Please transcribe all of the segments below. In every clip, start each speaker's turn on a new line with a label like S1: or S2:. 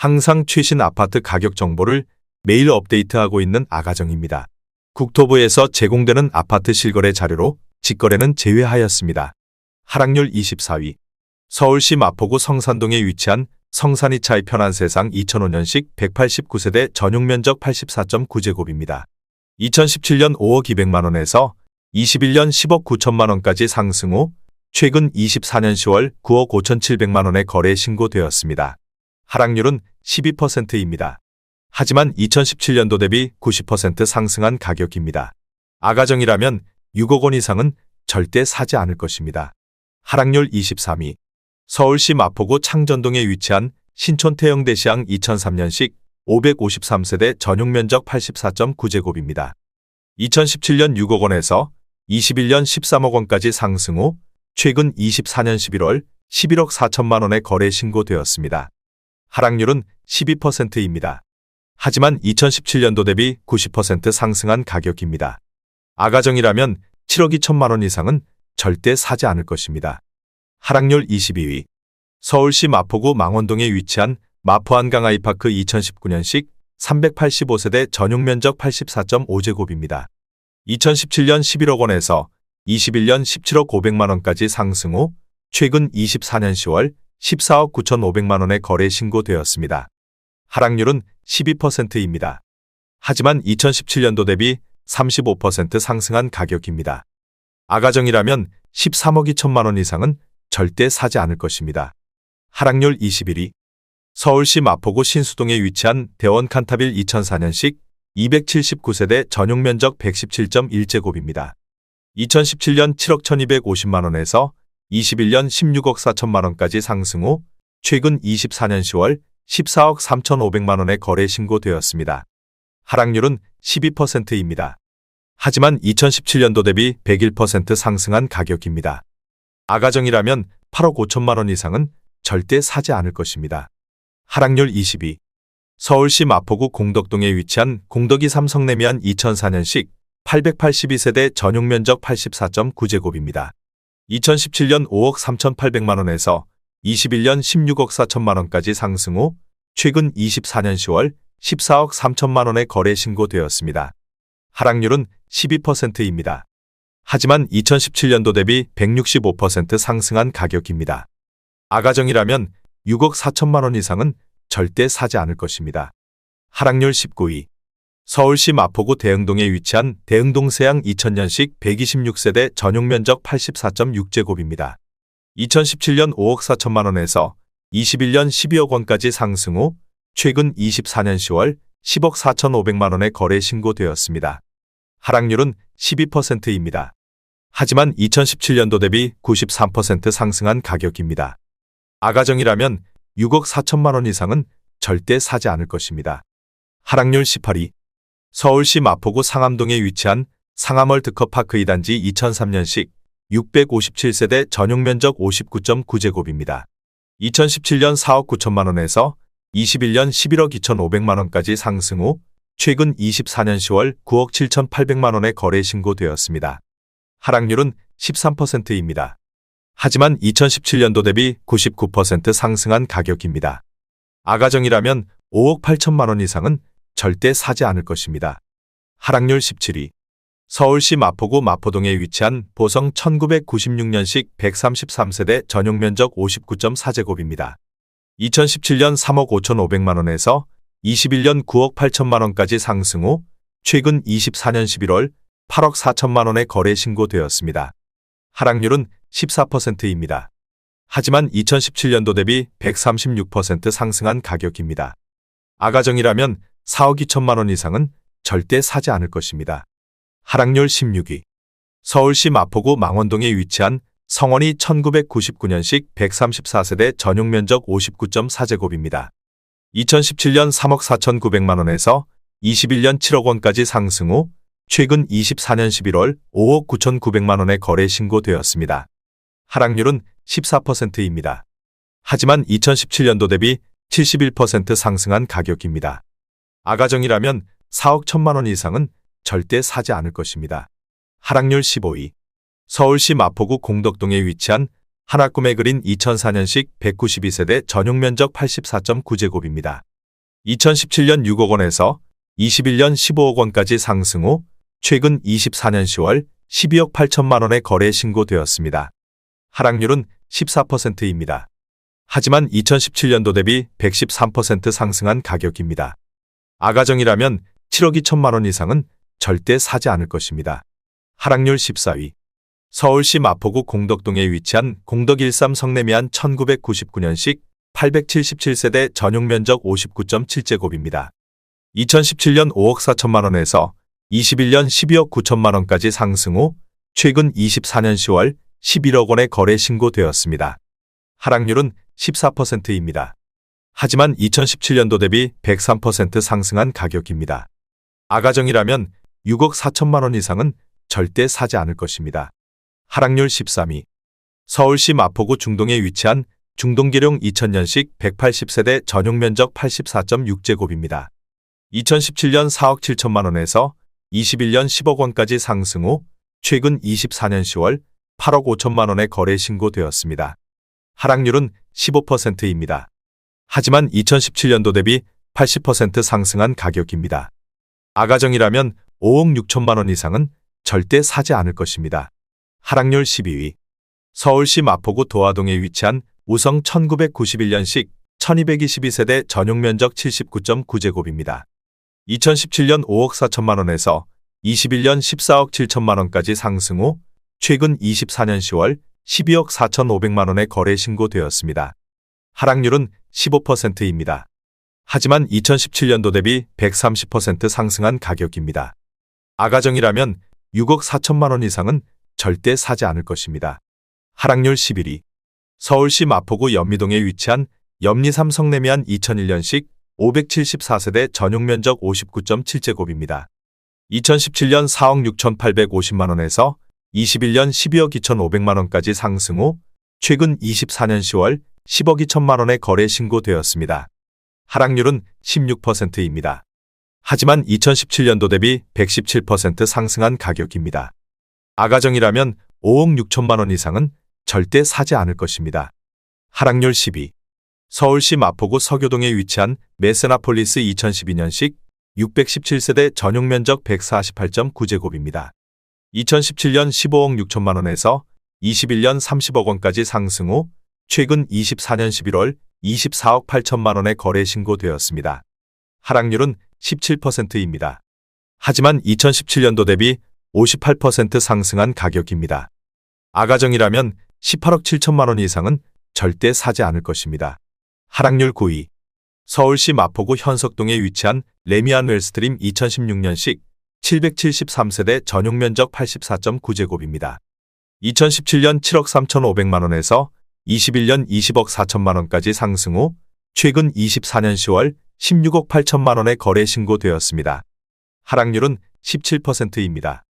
S1: 항상 최신 아파트 가격 정보를 매일 업데이트하고 있는 아가정입니다. 국토부에서 제공되는 아파트 실거래 자료로 직거래는 제외하였습니다. 하락률 24위. 서울시 마포구 성산동에 위치한 성산이차의 편안세상 2005년식 189세대 전용면적 84.9제곱입니다. 2017년 5억 200만원에서 21년 10억 9천만원까지 상승 후 최근 24년 10월 9억 5,700만원에 거래 신고되었습니다. 하락률은 12%입니다. 하지만 2017년도 대비 90% 상승한 가격입니다. 아가정이라면 6억 원 이상은 절대 사지 않을 것입니다. 하락률 23위. 서울시 마포구 창전동에 위치한 신촌 태영대시양 2003년식 553세대 전용면적 84.9제곱입니다. 2017년 6억 원에서 21년 13억 원까지 상승 후 최근 24년 11월 11억 4천만 원에 거래 신고되었습니다. 하락률은 12%입니다. 하지만 2017년도 대비 90% 상승한 가격입니다. 아가정이라면 7억 2천만 원 이상은 절대 사지 않을 것입니다. 하락률 22위. 서울시 마포구 망원동에 위치한 마포한강 아이파크 2019년식 385세대 전용면적 84.5제곱입니다. 2017년 11억 원에서 21년 17억 500만 원까지 상승 후 최근 24년 10월 14억 9,500만 원에 거래 신고되었습니다. 하락률은 12%입니다. 하지만 2017년도 대비 35% 상승한 가격입니다. 아가정이라면 13억 2천만 원 이상은 절대 사지 않을 것입니다. 하락률 21위. 서울시 마포구 신수동에 위치한 대원 칸타빌 2004년식 279세대 전용면적 117.1제곱입니다. 2017년 7억 1250만 원에서 21년 16억 4천만 원까지 상승 후 최근 24년 10월 14억 3,500만 원에 거래 신고되었습니다. 하락률은 12%입니다. 하지만 2017년도 대비 101% 상승한 가격입니다. 아가정이라면 8억 5천만 원 이상은 절대 사지 않을 것입니다. 하락률 22. 서울시 마포구 공덕동에 위치한 공덕이 삼성레미안 2004년식 882세대 전용면적 84.9제곱입니다. 2017년 5억 3,800만 원에서 21년 16억 4천만 원까지 상승 후 최근 24년 10월 14억 3천만 원에 거래 신고되었습니다. 하락률은 12%입니다. 하지만 2017년도 대비 165% 상승한 가격입니다. 아가정이라면 6억 4천만 원 이상은 절대 사지 않을 것입니다. 하락률 19위. 서울시 마포구 대흥동에 위치한 대흥동 세양 2000년식 126세대 전용면적 84.6제곱입니다. 2017년 5억 4천만 원에서 21년 12억 원까지 상승 후 최근 24년 10월 10억 4,500만 원에 거래 신고되었습니다. 하락률은 12%입니다. 하지만 2017년도 대비 93% 상승한 가격입니다. 아가정이라면 6억 4천만 원 이상은 절대 사지 않을 것입니다. 하락률 18위. 서울시 마포구 상암동에 위치한 상암월드컵파크 2단지 2003년식 657세대 전용면적 59.9제곱입니다. 2017년 4억 9천만 원에서 21년 11억 2,500만 원까지 상승 후 최근 24년 10월 9억 7,800만 원에 거래 신고되었습니다. 하락률은 13%입니다. 하지만 2017년도 대비 99% 상승한 가격입니다. 아가정이라면 5억 8천만 원 이상은 절대 사지 않을 것입니다. 하락률 17위. 서울시 마포구 마포동에 위치한 보성 1996년식 133세대 전용면적 59.4제곱입니다. 2017년 3억 5,500만 원에서 21년 9억 8천만 원까지 상승 후 최근 24년 11월 8억 4천만 원에 거래 신고되었습니다. 하락률은 14%입니다. 하지만 2017년도 대비 136% 상승한 가격입니다. 아가정이라면 4억 2천만 원 이상은 절대 사지 않을 것입니다. 하락률 16위. 서울시 마포구 망원동에 위치한 성원이 1999년식 134세대 전용면적 59.4제곱입니다. 2017년 3억 4,900만 원에서 21년 7억 원까지 상승 후 최근 24년 11월 5억 9,900만 원에 거래 신고되었습니다. 하락률은 14%입니다. 하지만 2017년도 대비 71% 상승한 가격입니다. 아가정이라면 4억 1천만 원 이상은 절대 사지 않을 것입니다. 하락률 15위. 서울시 마포구 공덕동에 위치한 하나꿈의 그린 2004년식 192세대 전용면적 84.9제곱입니다. 2017년 6억 원에서 21년 15억 원까지 상승 후 최근 24년 10월 12억 8천만 원의 거래 신고되었습니다. 하락률은 14%입니다. 하지만 2017년도 대비 113% 상승한 가격입니다. 아가정이라면 7억 2천만 원 이상은 절대 사지 않을 것입니다. 하락률 14위. 서울시 마포구 공덕동에 위치한 공덕 13 성내미안 1999년식 877세대 전용 면적 59.7제곱입니다. 2017년 5억 4천만 원에서 21년 12억 9천만 원까지 상승 후 최근 24년 10월 11억 원의 거래 신고되었습니다. 하락률은 14%입니다. 하지만 2017년도 대비 103% 상승한 가격입니다. 아가정이라면 6억 4천만 원 이상은 절대 사지 않을 것입니다. 하락률 13위. 서울시 마포구 중동에 위치한 중동계룡 2000년식 180세대 전용 면적 84.6제곱입니다. 2017년 4억 7천만 원에서 21년 10억 원까지 상승 후 최근 24년 10월 8억 5천만 원의 거래 신고되었습니다. 하락률은 15%입니다. 하지만 2017년도 대비 80% 상승한 가격입니다. 아가정이라면 5억 6천만 원 이상은 절대 사지 않을 것입니다. 하락률 12위. 서울시 마포구 도화동에 위치한 우성 1991년식 1222세대 전용 면적 79.9제곱입니다. 2017년 5억 4천만 원에서 21년 14억 7천만 원까지 상승 후 최근 24년 10월 12억 4,500만 원의 거래 신고되었습니다. 하락률은 15%입니다. 하지만 2017년도 대비 130% 상승한 가격입니다. 아가정이라면 6억 4천만 원 이상은 절대 사지 않을 것입니다. 하락률 11위. 서울시 마포구 연미동에 위치한 연미3 성내미안 2001년식 574세대 전용 면적 59.7제곱입니다. 2017년 4억 6,850만 원에서 21년 12억 2,500만 원까지 상승 후 최근 24년 10월 10억 2천만 원의 거래 신고되었습니다. 하락률은 16%입니다. 하지만 2017년도 대비 117% 상승한 가격입니다. 아가정이라면 5억 6천만 원 이상은 절대 사지 않을 것입니다. 하락률 10위. 서울시 마포구 서교동에 위치한 메세나폴리스 2012년식 617세대 전용 면적 148.9제곱입니다. 2017년 15억 6천만 원에서 21년 30억 원까지 상승 후 최근 24년 11월 24억 8천만 원의 거래 신고되었습니다. 하락률은 17%입니다. 하지만 2017년도 대비 58% 상승한 가격입니다. 아가정이라면 18억 7천만 원 이상은 절대 사지 않을 것입니다. 하락률 9위. 서울시 마포구 현석동에 위치한 레미안 웰스트림 2016년식 773세대 전용 면적 84.9제곱입니다. 2017년 7억 3,500만 원에서 21년 20억 4천만 원까지 상승 후 최근 24년 10월 16억 8천만 원의 거래 신고되었습니다. 하락률은 17%입니다.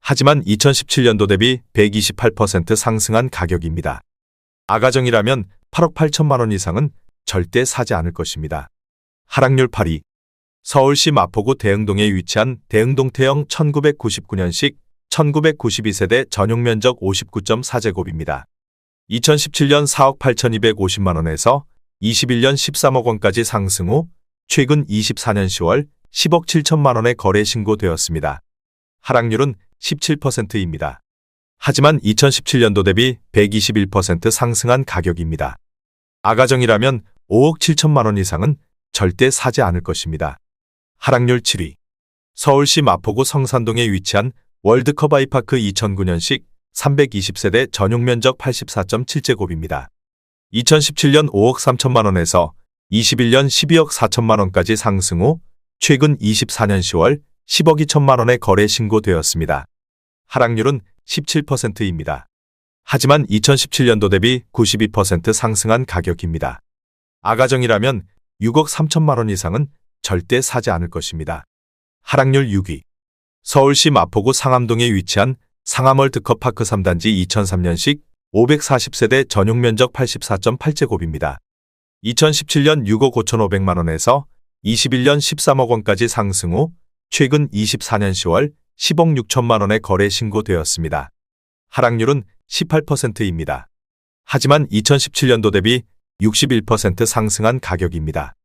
S1: 하지만 2017년도 대비 128% 상승한 가격입니다. 아가정이라면 8억 8천만 원 이상은 절대 사지 않을 것입니다. 하락률 8위. 서울시 마포구 대흥동에 위치한 대흥동 태영 1999년식 1992세대 전용 면적 59.4제곱입니다. 2017년 4억 8,250만 원에서 21년 13억 원까지 상승 후 최근 24년 10월 10억 7천만 원의 거래 신고되었습니다. 하락률은 17%입니다. 하지만 2017년도 대비 121% 상승한 가격입니다. 아가정이라면 5억 7천만 원 이상은 절대 사지 않을 것입니다. 하락률 7위. 서울시 마포구 성산동에 위치한 월드컵 아이파크 2009년식 320세대 전용 면적 84.7제곱입니다. 2017년 5억 3천만 원에서 21년 12억 4천만 원까지 상승 후 최근 24년 10월 10억 2천만 원의 거래 신고되었습니다. 하락률은 17%입니다. 하지만 2017년도 대비 92% 상승한 가격입니다. 아가정이라면 6억 3천만 원 이상은 절대 사지 않을 것입니다. 하락률 6위. 서울시 마포구 상암동에 위치한 상암월드컵 파크 3단지 2003년식 540세대 전용 면적 84.8제곱입니다. 2017년 6억 5,500만 원에서 21년 13억 원까지 상승 후 최근 24년 10월 10억 6천만 원의 거래 신고되었습니다. 하락률은 18%입니다. 하지만 2017년도 대비 61% 상승한 가격입니다.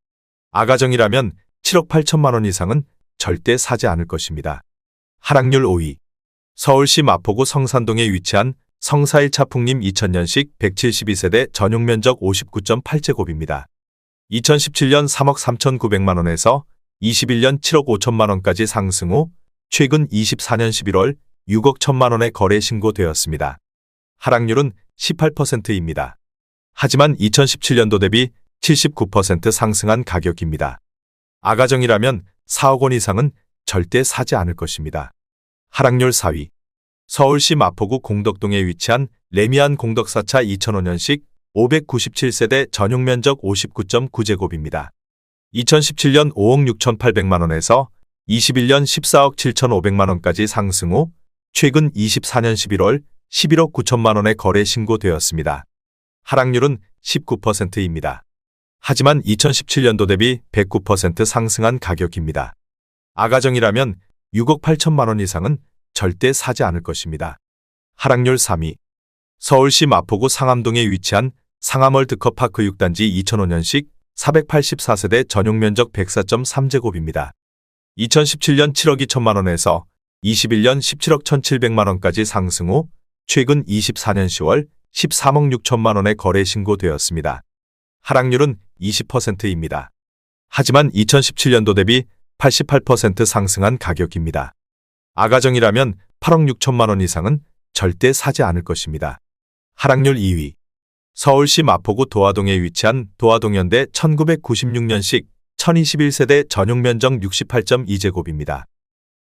S1: 아가정이라면 7억 8천만 원 이상은 절대 사지 않을 것입니다. 하락률 5위. 서울시 마포구 성산동에 위치한 성사일차 풍림 2000년식 172세대 전용 면적 59.8제곱입니다. 2017년 3억 3,900만 원에서 21년 7억 5천만 원까지 상승 후 최근 24년 11월 6억 1천만 원에 거래 신고되었습니다. 하락률은 18%입니다. 하지만 2017년도 대비 79% 상승한 가격입니다. 아가정이라면 4억 원 이상은 절대 사지 않을 것입니다. 하락률 4위. 서울시 마포구 공덕동에 위치한 레미안 공덕사차 2005년식 597세대 전용 면적 59.9제곱입니다. 2017년 5억 6,800만 원에서 21년 14억 7,500만 원까지 상승 후 최근 24년 11월 11억 9천만 원에 거래 신고되었습니다. 하락률은 19%입니다. 하지만 2017년도 대비 109% 상승한 가격입니다. 아가정이라면 6억 8천만 원 이상은 절대 사지 않을 것입니다. 하락률 3위. 서울시 마포구 상암동에 위치한 상암월드컵파크 6단지 2005년식 484세대 전용 면적 104.3제곱입니다. 2017년 7억 2천만 원에서 21년 17억 1,700만 원까지 상승 후 최근 24년 10월 13억 6천만 원에 거래 신고되었습니다. 하락률은 20%입니다. 하지만 2017년도 대비 88% 상승한 가격입니다. 아가정이라면 8억 6천만 원 이상은 절대 사지 않을 것입니다. 하락률 2위. 서울시 마포구 도화동에 위치한 도화동현대 1996년식 1021세대 전용 면적 68.2제곱입니다.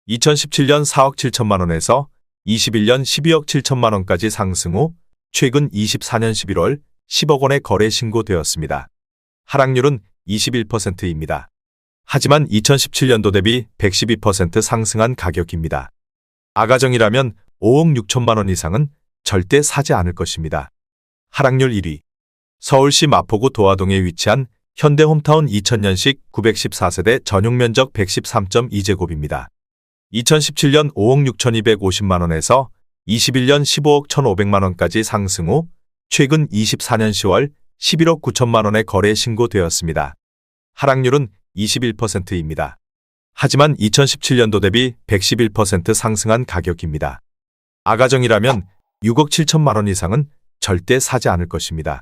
S1: 2017년 4억 7천만 원에서 21년 12억 7천만 원까지 상승 후 최근 24년 11월 10억 원에 거래 신고되었습니다. 하락률은 21%입니다. 하지만 2017년도 대비 112% 상승한 가격입니다. 아가정이라면 5억 6천만 원 이상은 절대 사지 않을 것입니다. 하락률 1위. 서울시 마포구 도화동에 위치한 현대홈타운 2000년식 914세대 전용 면적 113.2제곱입니다. 2017년 5억 6,250만 원에서 21년 15억 1,500만 원까지 상승 후 최근 24년 10월 11억 9천만 원에 거래 신고되었습니다. 하락률은 21%입니다. 하지만 2017년도 대비 111% 상승한 가격입니다. 아가정이라면 6억 7천만 원 이상은 절대 사지 않을 것입니다.